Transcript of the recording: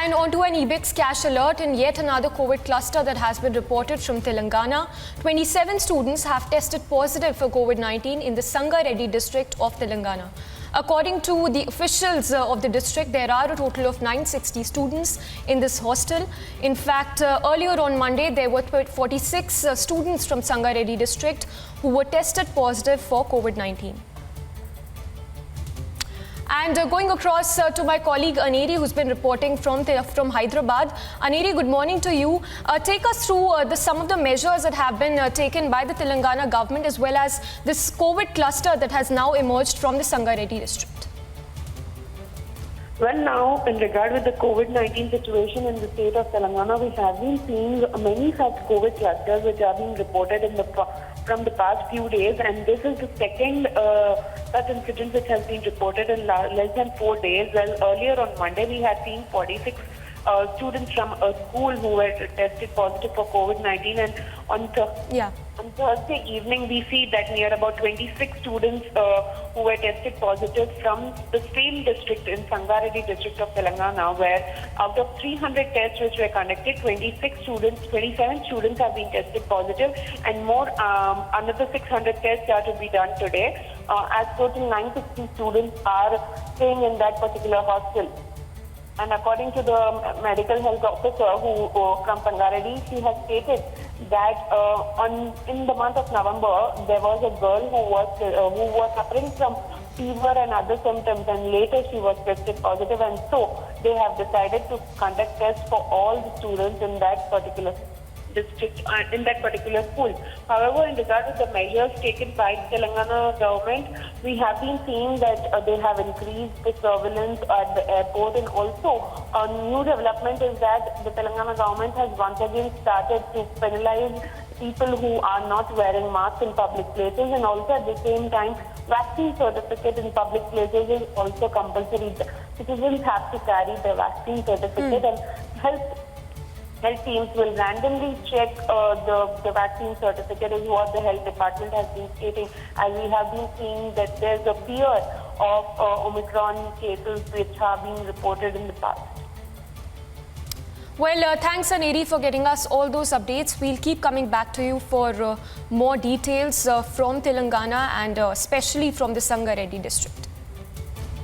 And onto an EBIX cash alert in yet another COVID cluster that has been reported from Telangana. 27 students have tested positive for COVID-19 in the Sangareddy district of Telangana. According to the officials of the district, there are a total of 960 students in this hostel. In fact, earlier on Monday, there were 46 students from Sangareddy district who were tested positive for COVID-19. And going across to my colleague Aneri, who's been reporting from Hyderabad. Aneri, good morning to you. Take us through some of the measures that have been taken by the Telangana government, as well as this COVID cluster that has now emerged from the Sangareddy district. Well, now, in regard with the COVID-19 situation in the state of Telangana, we have been seeing many such COVID clusters which are being reported from the past few days, and this is the second such incident which has been reported in less than 4 days. Well, earlier on Monday, we had seen 46 students from a school who were tested positive for COVID-19, and on Thursday evening, we see that near about 26 students who were tested positive from the same district in Sangareddy district of Telangana, where out of 300 tests which were conducted, 27 students have been tested positive, and another 600 tests are to be done today. As total 960 students are staying in that particular hostel. And according to the medical health officer from Sangareddy, she has stated that in the month of November, there was a girl who was suffering from fever and other symptoms, and later she was tested positive, and so they have decided to conduct tests for all the students in that particular district, in that particular school. However, in regard to the measures taken by the Telangana government, we have been seeing that they have increased the surveillance at the airport, and also a new development is that the Telangana government has once again started to penalize people who are not wearing masks in public places, and also at the same time, vaccine certificate in public places is also compulsory. Citizens have to carry the vaccine certificate, and health teams will randomly check the vaccine certificate, is what the health department has been stating, as we have been seeing that there's a fear of Omicron cases which have been reported in the past. Well, thanks Aneri for getting us all those updates. We'll keep coming back to you for more details from Telangana and especially from the Sangareddy district.